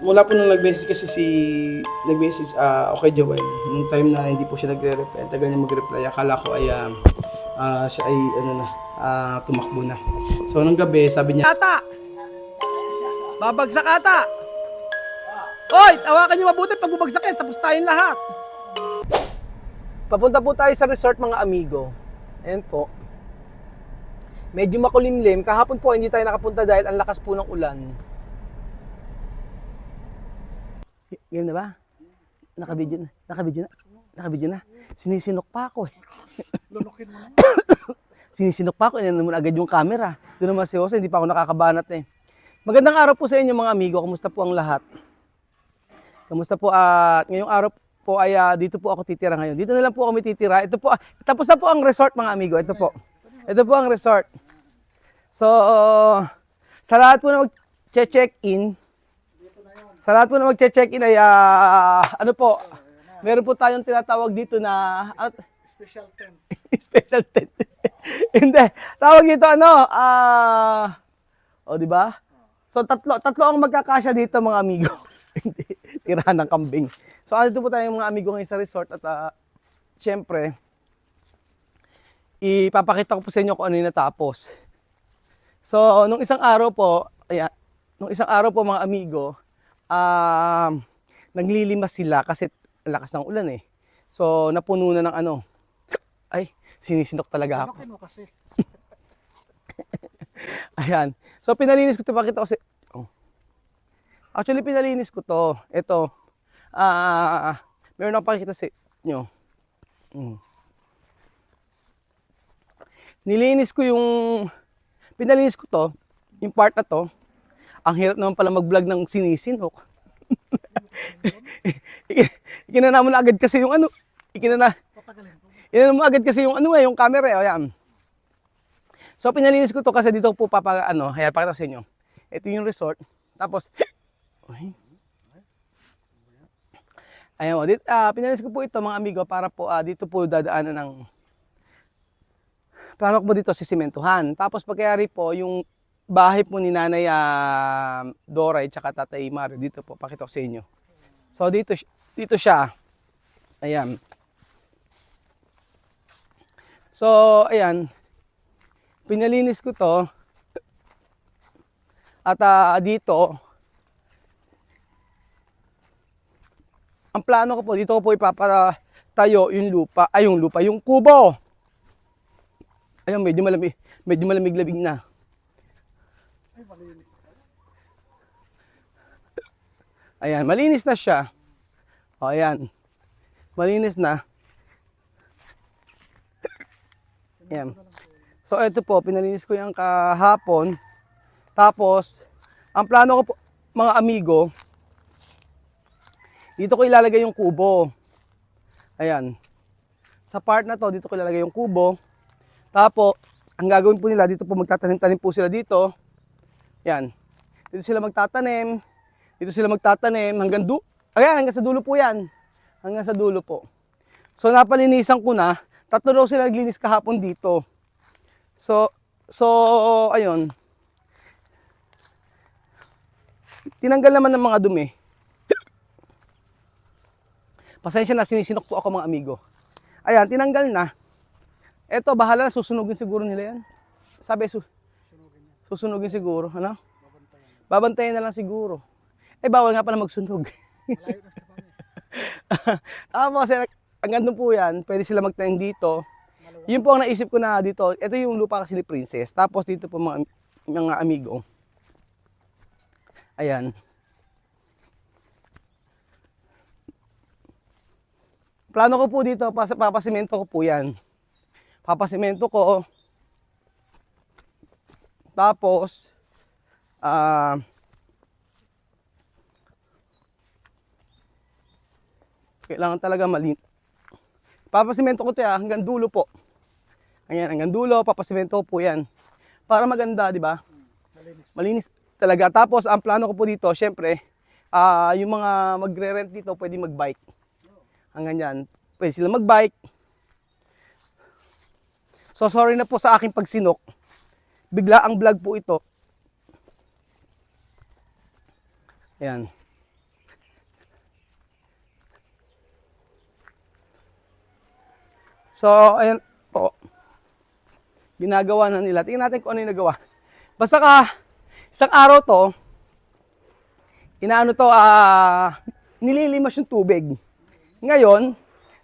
Mula po nung nag-message kasi okay Joel, nung time na hindi po siya nagre-reply, tagal niya mag-reply, akala ko ay siya ay tumakbo na. So nung gabi, sabi niya, "Ata! Babagsak ata! Hoy, tawakan niyo mabuti pag bubagsak yan, tapos tayong lahat." Papunta po tayo sa resort mga amigo. Ayan po. Medyo makulimlim. Kahapon po hindi tayo nakapunta dahil ang lakas po ng ulan. Game na ba? Nakabidyo na. Nakabidyo na. Sinisinok pa ako eh. Lunukin mo na. Sinisinok pa ako. Inanon mo na agad yung camera. Doon naman si Jose, hindi pa ako nakakabanat eh. Magandang araw po sa inyo mga amigo. Kamusta po ang lahat? Kamusta po? Ngayong araw po ay dito po ako titira ngayon. Dito na lang po kami titira. Ito po, tapos na po ang resort mga amigo. Ito po. Ito po ang resort. So, sa lahat po na mag-check-in, ay ano po, meron po tayong tinatawag dito na Special tent. special tent. Hindi, tawag dito di ba? So tatlo ang magkakasya dito mga amigo. Hindi, tirahan ng kambing. So andito po tayong mga amigo ngayon sa resort at syempre, ipapakita ko po sa inyo kung ano yung natapos. So, nung isang araw po mga amigo, naglilimas sila kasi lakas ng ulan eh. So, napuno na ng ay, sinisinok talaga ako. Lunukin mo kasi. Ayan. So, pinalinis ko ito, pakita ko Actually, pinalinis ko to. Ito, meron akong pakita sa inyo. Pinalinis ko to, yung part na to. Ang hirap naman pala mag-vlog ng sinisinok. Ikinana mo na agad kasi yung Patagalin ko. Inano mo agad kasi yung yung camera eh. Ayan. So pinalinis ko to kasi dito po pakita ko sa inyo. Ito yung resort. Tapos ayan, pinalinis ko po ito mga amigo para po dito po dadaanan ng plano ko po dito sisementuhan. Tapos pagkayari po yung bahay po ni Nanay Doray tsaka Tatay Mario dito po, pakita ko sa inyo. So dito siya. Ayan. So ayan. Pinalinis ko to. At dito ang plano ko po dito ko po ipapatayo yung kubo. Ayun, medyo malamig na. Ay, malinis. Ayan, malinis na siya. O, ayan. Malinis na. Ayan. So, ito po, pinalinis ko yung kahapon. Tapos, ang plano ko po, mga amigo, dito ko ilalagay yung kubo. Ayan. Sa part na to, dito ko ilalagay yung kubo. Tapos, ang gagawin po nila, dito po magtatanim-tanim po sila dito. Yan. Dito sila magtatanim. Hanggang sa dulo po yan. Hanggang sa dulo po. So, napalinisan ko na. 3 daw sila naglinis kahapon dito. So, ayun. Tinanggal naman ng mga dumi. Pasensya na, sinisinok po ako mga amigo. Ayan, tinanggal na. Eto, bahala na, susunugin siguro nila yan. Sabi, susunugin siguro. Ano? Babantayan na lang siguro. Bawal nga pala magsunog. Malayo na siya kami. Tapos, hanggang doon po yan, pwede sila magtanim dito. Yun po ang naisip ko na dito. Ito yung lupa kasi ni Princess. Tapos dito po mga amigo. Ayan. Plano ko po dito, papasimento ko po yan. Papasimento ko. Tapos, kailangan talaga papasimento ko ito hanggang dulo po. Ayan, hanggang dulo, papasimento ko po yan. Para maganda, di ba? Malinis talaga. Tapos, ang plano ko po dito, syempre, yung mga magre-rent dito, pwede mag-bike. Hanggang yan. Pwede sila mag-bike. So, sorry na po sa aking pagsinok. Bigla ang vlog po ito. Ayan. So, ayan po. Ginagawa na nila. Tingnan natin kung ano yung nagawa. Basta isang araw to, inaano to, nililimas yung tubig. Ngayon,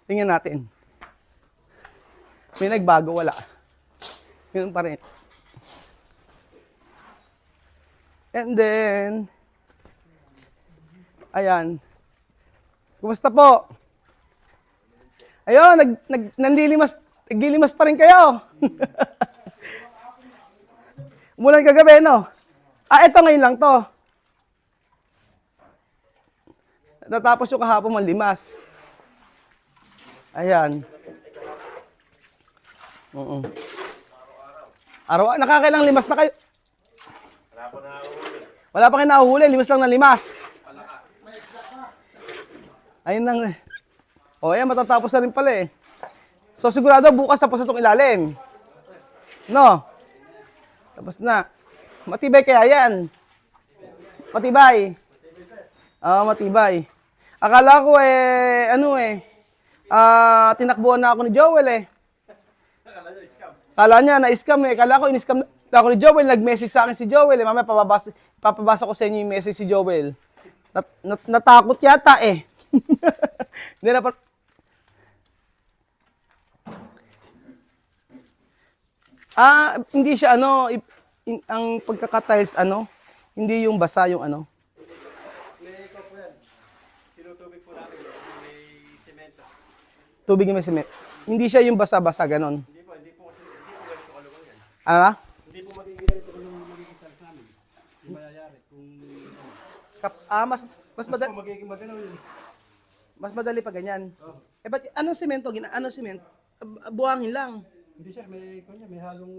tingnan natin. May nagbago, wala. Ganun pa rin. And then, ayan. Kumusta po? Ayun, naglilimas pa rin kayo. Umulan kagabi, no? Ito ngayon lang to. Natapos yung kahapon manlimas. Ayan. Araw-araw. Nakakailang limas na kayo? Wala pa kayo nahuhuli. Limas lang na limas. Ayun lang. Ayan, matatapos na rin pala eh. So sigurado bukas tapos na itong ilalim. No? Tapos na. Matibay kaya yan? Matibay? Oo, matibay. Akala ko tinakbuhan na ako ni Joel eh. Akala niya na-scam eh. Akala ko in-scam na ako ni Joel. Nag-message sa akin si Joel eh. Mamaya papabasa ko sa inyo yung message si Joel. Natakot yata eh. Hindi na hindi siya ang pagkaka-tiles hindi yung basa yung May ikaw po yan. Tinutubig po namin. May semento. tubig na may cement. Hindi siya yung basa-basa ganon. Hindi po ganito kaluwang yan. Ano? Hindi po magiging ganito kung magiging tiles namin. Hindi mayayari kung Mas mas po magiging magano yun. mas madali pa ganyan. Oh. Ba't anong semento? Anong cement? Buhangin lang. Hindi sir, may halong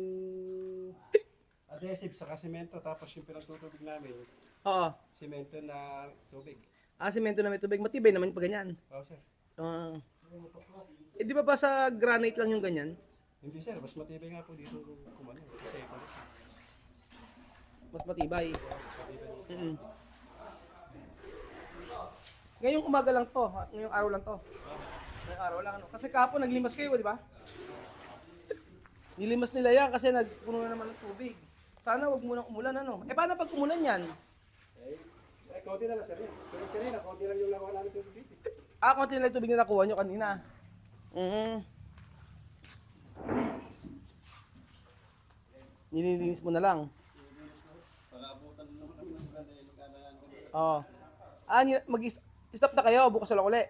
adhesive sa semento tapos yung pinagtutubig namin, Oo. semento na tubig. Semento na may tubig. Matibay naman pa ganyan. Oo sir. Di ba sa granite lang yung ganyan? Hindi sir, mas matibay nga po dito kung ano. Kasi Mas matibay. Ngayong umaga lang to. Ngayong araw lang to. Ngayong araw lang. Kasi kahapon naglimas kayo, di ba? Nilimas nila yan kasi nagpuno na naman ng tubig. Sana wag munang umulan paano pag umulan yan? konti na lang sir yan. Pero kanina, konti lang yung nakuha namin tubig dito. Konti na lang yung tubig na nakuha nyo kanina. Nililinis mo na lang. Pag-aabutan naman kami ng maganda yung magkakalaan ko. Oo. Mag-stop na kayo, bukas ulang uli.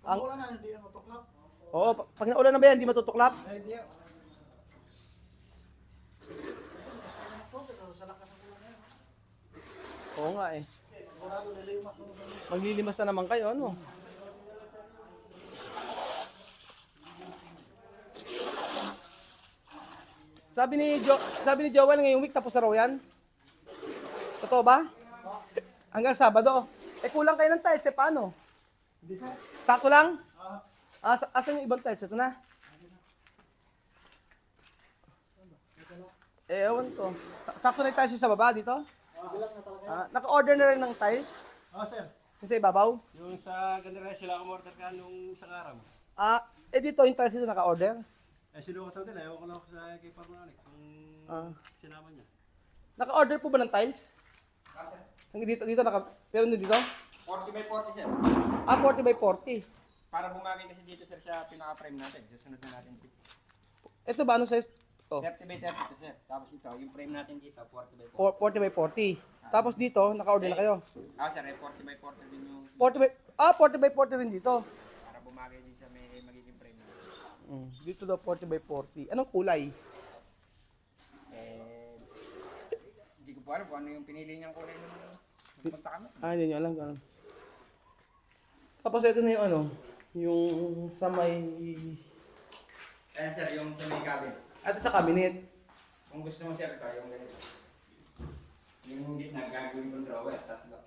Ang wala na, hindi na matuklap. Oo, pag naulan na ba yan, hindi matutuklap? Ay, hindi. Oo nga eh. Maglilimas na naman kayo, ano? Sabi ni Joel ngayong week tapos na raw yan. Totoo ba? Hanggang Sabado. Kulang kayo ng tiles, paano? Hindi sir. Sakto lang? Asan yung ibang tiles? Ito na. Ewan ko. Sakto na yung tiles yung sa baba dito? Naka-order na rin ng tiles? Sir. Yung sa ibabaw? Yung sa Gandaray, sila umorder ka nung isang araw. Dito yung tiles dito naka-order? Sinukat daw nila, ewan ko lang sa kay Parmanik kung sinama niya. Naka-order po ba ng tiles? Dito pero dito? 40 by 40 sir. 40 by 40. Para bumagay kasi dito sir sa pinaka-frame natin. Susunod na natin dito. Ito ba ano size? 30 by 30 to sir. Tapos ito, yung frame natin dito, 40 by 40 40. by 40. Tapos dito, naka-order na kayo. Sir, 40 by 40 din yung 40 by 40 rin dito. para bumagay din sa may magiging frame natin. Dito daw 40 by 40. Anong kulay? Hindi ko po alam kung ano yung pinili niyang kulay nung punta kami. Hindi nyo alam. Ganun. Tapos ito na yung yung sa may... Ayan sir, yung sa may cabinet. Ito sa cabinet. Kung gusto mo sir, ito yung ganito. Yung gitna, gagawin kong drawer, tatlo.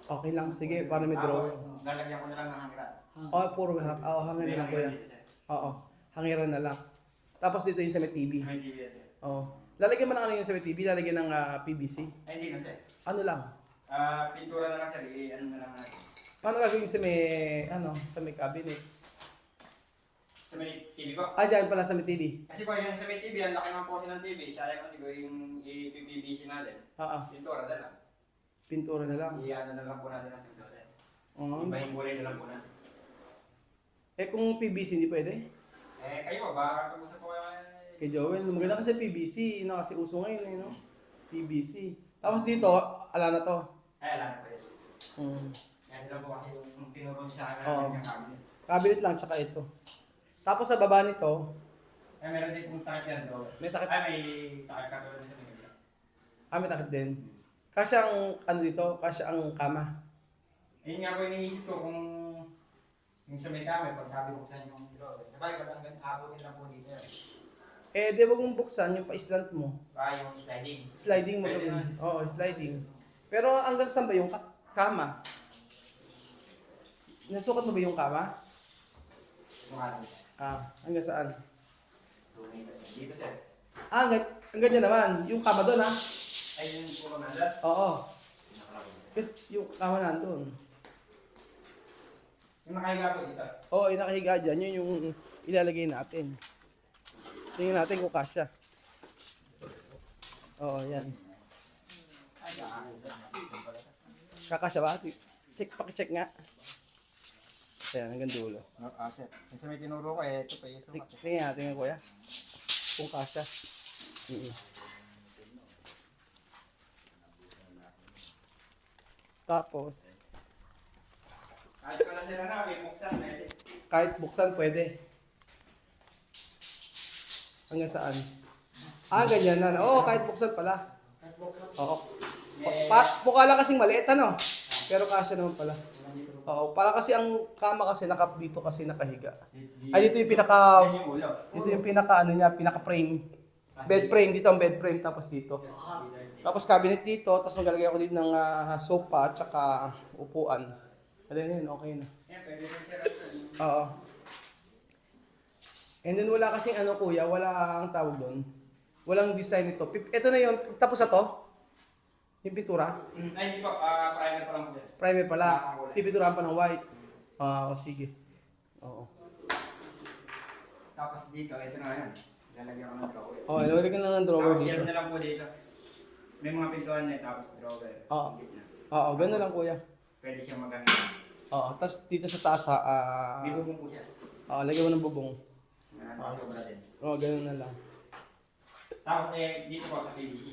Okay lang. Sige, para may drawer. Lalagyan ko na lang ng hangiran. Puro hangiran na lang po yan. Oo, hangiran na lang. Tapos dito yung sa may TV. May TV sir. Oo. Lalagyan mo ng yung sa may TV, lalagyan ng PVC. Ay, hindi na sir. Ano lang? Pintura na lang sir, ano na lang natin. Paano gagawin sa may cabinet? Sa may TV ko. Ah, dyan pala sa may TV. Kasi po yung sa may TV, ang laki naman po kasi ng TV. Sayang ko yung i-PVC natin. Oo. Pintura na lang. Pintura na lang. I-ano na lang po natin ang pintura. Oo. Ibahin kulay na lang po natin. Eh kung PVC hindi pwede? Kayo po, baka pag-usap po kayo Kay Joel, maganda kasi PVC. Yun na kasi uso ngayon eh, no? PVC. Tapos dito, ala na to. alam ko yun. Hmm. Yan lang po kasi yung tinuro sa akin Oo. ng cabinet. Cabinet lang, tsaka ito. Tapos sa baba nito, Meron din pong takip yan bro. may takip. May takip ka doon sa pinagla. May takip din. Kasya ang, ano dito, kasya ang kama. Yun nga po yung iniisip ko kung yung sa may kami, pagkabi buksan yung drawer. Sabay, pag hanggang abutin lang po dito. Eh, di ba kung buksan yung pa-slant mo? Baka yung sliding. Sliding mo Pwede gawin. naman. Oo, sliding. Pero hanggang saan ba yung kama? Nasukat mo ba yung kama? Mukha Hanggang saan? 2 meter. Dito sir. Hanggang dyan naman. Yung kama doon, ha? Ay, yun po nandun. Oo. Pinakalawin. Kasi yung kama nandun. Yung nakahiga po dito. Oo, yung nakahiga dyan, yun yung ilalagay natin. Tingnan natin kung kasya. Oo, yan. Ay, Kakasya ba? Pakicheck nga. Ayan, hanggang dulo. sir. Yung sa may tinuro ko, ito pa ito. Tingnan natin nga, kuya. Kung kasya. Tapos, Kahit pala sila na, may buksan na ito. kahit buksan, pwede. Hanggang saan? Ganyan na. Oo, kahit buksan pala. Oo. Mukha lang kasing maliit, ano? Pero kasya naman pala. Oo, para kasi ang kama kasi dito kasi nakahiga. Ay, dito yung pinaka, Yan yung ulo. dito yung pinaka, pinaka frame. Bed frame, dito ang bed frame, tapos dito. Tapos cabinet dito, tapos maglalagay ako dito ng sofa, at saka upuan. Ano yun, okay na. Yan, pwede rin sir. Oo. And then wala kasing kuya, wala ang tawag doon. Walang design ito. Ito na yun, tapos na to. Yung pintura. Ay, hindi po. Primer pa lang po yan. Primer pala. Pipinturahan pa ng white. Sige. Oo. Tapos dito, ito na yan. Lalagyan ko ng drawer. Ilalagay lang ng drawer Tapos dito. shelf na lang po dito. May mga pintuan na tapos drawer. Oo. Yung gitna. Gano'n lang kuya. Pwede siya magamit. Tapos dito sa taas May bubong po siya. lagyan mo ng bubong. Sobra din. Gano'n na lang. Tapos dito po sa PVC.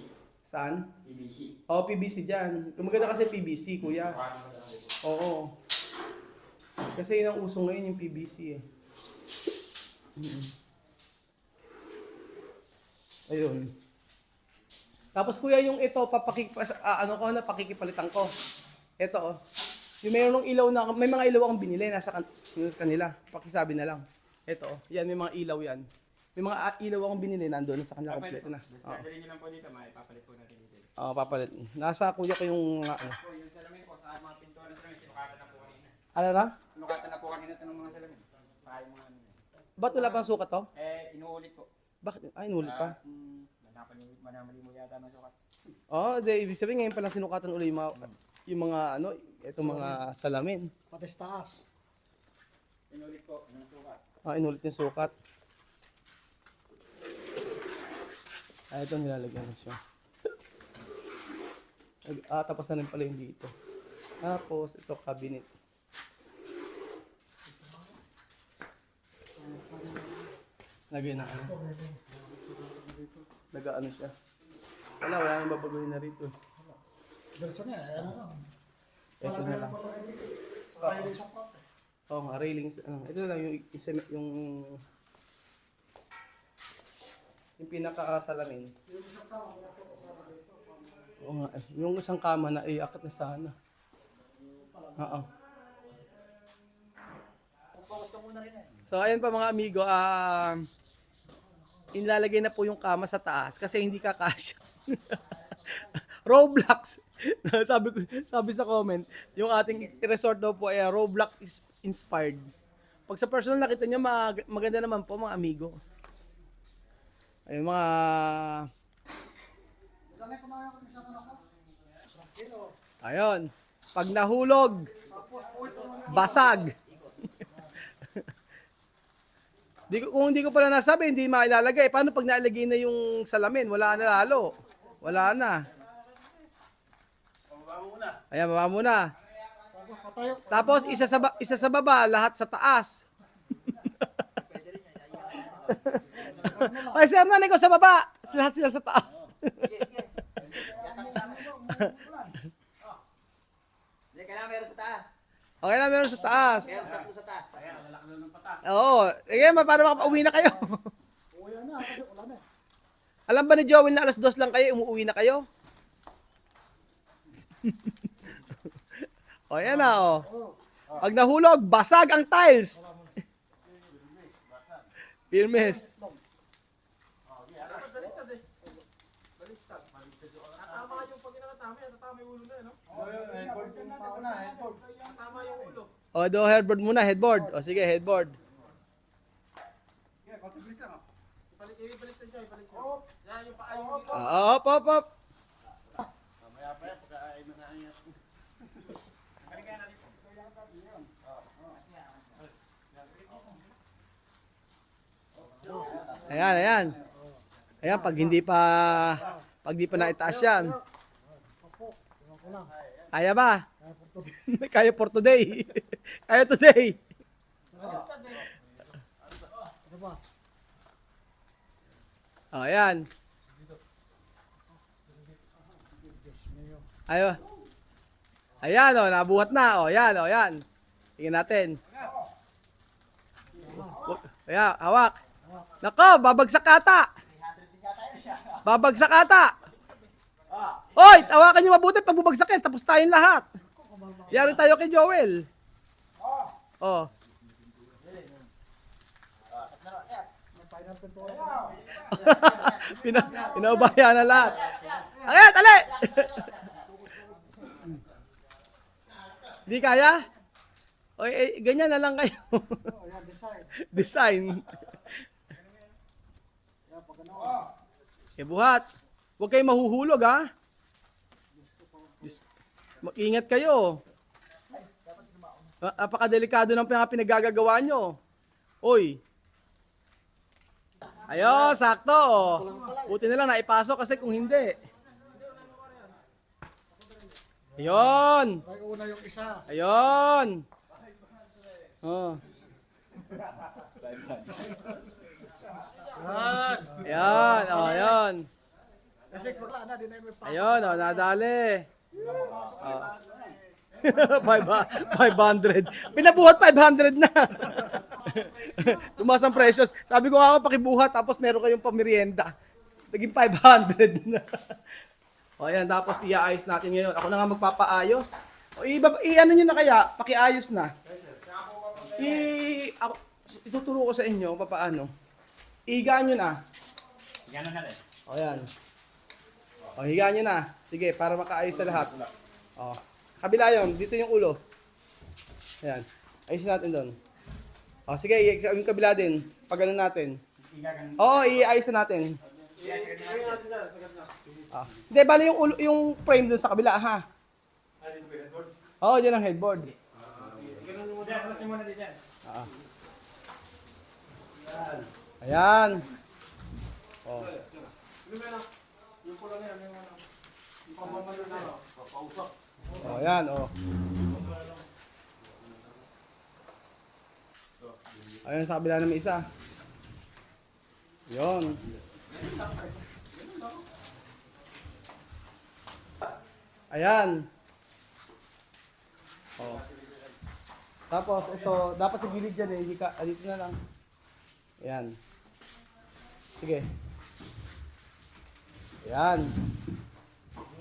Saan? PVC. PVC dyan. Maganda kasi PVC kuya. Paano mo lang Oo. Kasi yun ang uso ngayon yung PVC eh. Ayun. Tapos kuya yung ito, pakikipalitan ko. Ito yung mayroong ilaw na, may mga ilaw akong binili, nasa kanila. Pakisabi na lang. Ito yan, may mga ilaw yan. May mga ilaw akong binili, nandoon sa kanila kompleto na. Dadalhin nyo lang po dito, papalit po natin dito. Papalit. Nasa kuya ko yung Po, yung salamin po, sa mga pintuan ng salamin, sinukatan na po kanina. Ano na? Sinukatan na po kanina ito ng mga salamin. Pahay mga ano. Ba't wala pang sukat to? Inuulit po. Bakit? Inulit pa. Manamali mo yata ng sukat. Ibig sabihin ngayon palang sinukatan ulit yung mga itong mga salamin. Pati sa taas. Inulit po ng sukat. Inulit yung sukat. Ito nilalagyan na siya. Tapos na rin pala yung dito. Tapos ito cabinet. Lagay na Nag-ano siya. Wala nang babaguhin na rito. Diretso na yan. Ano lang. Ito na lang. Kaya isang pot. Oo nga, railings. Ito na lang yung pinaka-salamin. Oo nga, yung isang kama na iakat na sana. Oo. So ayun pa mga amigo, inlalagay na po yung kama sa taas kasi hindi kakasya. Roblox. sabi sa comment, yung ating resort daw po ay Roblox is inspired. Pag sa personal nakita niyo, maganda naman po mga amigo. Ayun mga Ayun. Pag nahulog, basag. Kung hindi ko pala nasabi, hindi mailalagay. Paano pag nalagay na yung salamin? Wala na lalo. Wala na. Ayan, baba muna. Patayo. Tapos, isa sa baba, lahat sa taas. Ay, sir, nanay ko sa baba. Lahat sila sa taas. Hindi, kailangan meron sa taas. Okay na, meron sa taas. Meron tatlo sa taas. Oo. Sige, para makapauwi na kayo. Uwi na, kasi wala na. Alam ba ni Joel na alas 2 lang kayo, umuwi na kayo? O, yan na, o. Pag nahulog, basag ang tiles. Pirmes. O, do headboard muna, headboard. O, sige, headboard. Op, op, op. Ayan, ayan. Ayan, pag di pa naitaas yan. Kaya ba? Kaya for today. Kaya today. Ano ba? O, ayan. Ayo. Ayan, o, nabuhat na. O, yan, o, yan. Tingnan natin. Ayan, hawak. Nako, babagsak ata. Babagsak ata. Hoy, tawakan niyo mabuti pag bubagsak yan. Tapos tayong lahat. Yari tayo kay Joel. Oh. Pinaubaya na lahat. Ayat, ali! Hindi kaya? O, ganyan na lang kayo. Oh, yan, design. Design. Yan, pag ano. Buhat. Huwag kayong mahuhulog, ha? Mag-ingat kayo. Napakadelikado ng pinagagagawa nyo. Uy. Ayo, sakto. Buti na lang naipasok kasi kung hindi. Ayun. Ay, una yung isa. Ayun. Oh. Yan. Ayan, oh, ayan. Kasi wala na, di na may pa. Ayun, oh, nadali. Oh. 500. Pinabuhat 500 na. Tumaas ang precious. Sabi ko ako pakibuhat tapos meron kayong pamerienda. Naging 500 na. O ayan, tapos iaayos natin ngayon. Ako na nga magpapaayos. O i-ano nyo na kaya, pakiayos na. Ituturo ko sa inyo papaano. Ihigaan nyo na. Gano'n na rin. O ayan. O higaan nyo na. Sige, para makaayos sa lahat. O. Kabila yun, dito yung ulo. Ayan. Ayusin natin doon. O sige, yung kabila din. Pag ano natin. Oo, iayos na natin. Hindi, bali yung ulo, yung frame doon sa kabila, ha? Oo, dyan ang headboard. Ah. Ayan. Oh. Oh, ayan, oh. Ayan sa kabila na may isa. Yun. Ayan. Oh. Tapos ito, dapat sa gilid dyan eh, hindi ka, dito na lang. Ayan. Sige. Ayan.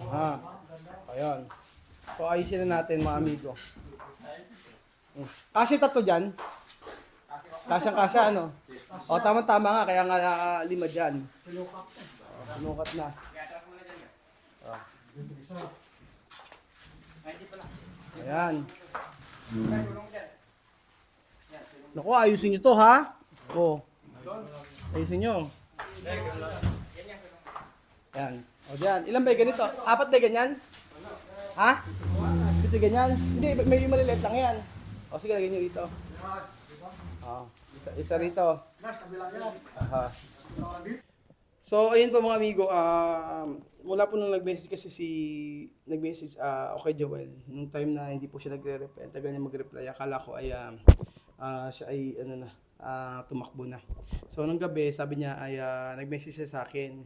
Aha. Ayan. So ayusin na natin mga amigo. Kasi tatlo dyan. Kasyang-kasya ano. O tama-tama nga, kaya nga 5 dyan. Sinukat na. Ayan. Naku, ayusin nyo to ha. O. Ayusin nyo. Ayan. O dyan. Ilan ba ganito? 4 ba ganyan? Ha? Ito ganyan? Hindi, may maliliit lang yan. O sige, lagyan nyo rito. Isa rito. Nas, kabila yan. Aha. So, ayun po mga amigo, mula po nung nag-message kasi nag-message okay Joel, nung time na hindi po siya nagre-reply, ang tagal niya mag-reply, akala ko ay siya ay tumakbo na. So, nung gabi, sabi niya ay nag-message siya sa akin.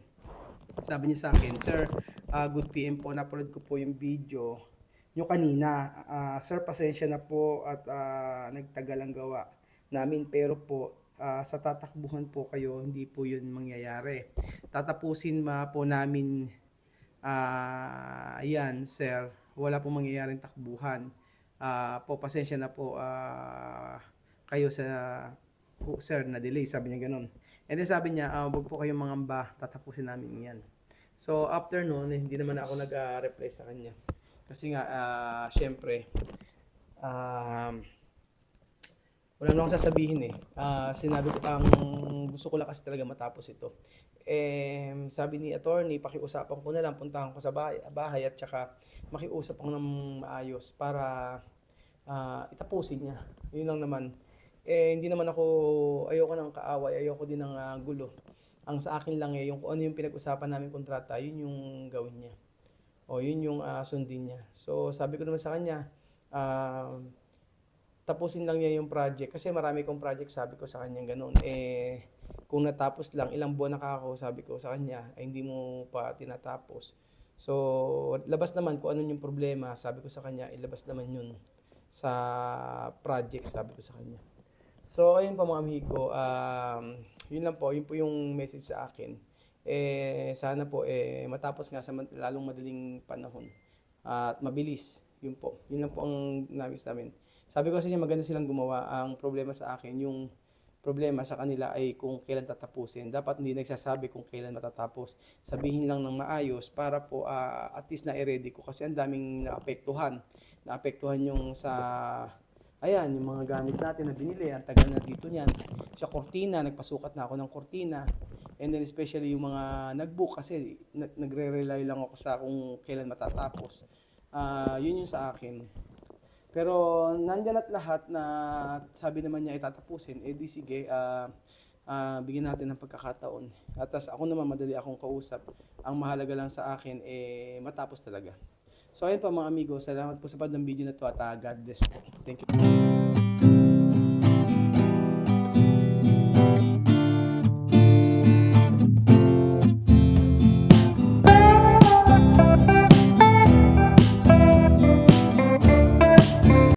Sabi niya sa akin, Sir, good PM po, napanood ko po yung video nyo kanina. Sir, pasensya na po at nagtagal ang gawa namin, pero po, sa tatakbuhan po kayo, hindi po yun mangyayari. Tatapusin po namin, yan, sir, wala po mangyayaring takbuhan. Pasensya na po kayo sa sir na delay, sabi niya ganun. And then sabi niya, wag po kayong mangamba, tatapusin namin yan. So after noon, hindi naman ako nag-reply sa kanya. Kasi nga, syempre, wala na akong sasabihin eh. Sinabi ko, ang gusto ko lang kasi talaga matapos ito. Sabi ni attorney, pakiusapan ko na lang, puntahan ko sa bahay at saka makiusap ako ng maayos para itapusin niya. Yun lang naman. Hindi naman ako, ayoko ng kaaway, ayoko din ng gulo. Ang sa akin lang yung kung ano yung pinag-usapan namin kontrata, yun yung gawin niya. O yun yung sundin niya. So sabi ko naman sa kanya, tapusin lang niya yung project kasi marami kong project, sabi ko sa kanya ganoon. Kung natapos lang, ilang buwan na ako, sabi ko sa kanya, ay hindi mo pa tinatapos. So labas naman kung ano yung problema, sabi ko sa kanya, ilabas naman yun sa project, sabi ko sa kanya. So ayun pa mga amigo, yun lang po, yun po yung message sa akin. Sana po matapos nga sa lalong madaling panahon at mabilis. Yun po, yun lang po ang nabis namin. Sabi ko sa inyo, maganda silang gumawa. Ang problema sa akin, yung problema sa kanila ay kung kailan tatapusin. Dapat hindi nagsasabi kung kailan matatapos. Sabihin lang ng maayos para po at least na-ready ko. Kasi ang daming naapektuhan. Naapektuhan yung sa, ayan, yung mga gamit natin na binili. Ang tagal na dito niyan. Sa kortina, nagpasukat na ako ng kortina. And then especially yung mga nag-book kasi nagre-rely lang ako sa kung kailan matatapos. Yun yung sa akin. Pero nandyan at lahat na sabi naman niya itatapusin, di sige, bigyan natin ng pagkakataon. At ako naman madali akong kausap. Ang mahalaga lang sa akin, matapos talaga. So ayun pa mga amigo, salamat po sa panonood ng video na to at God bless po. Thank you.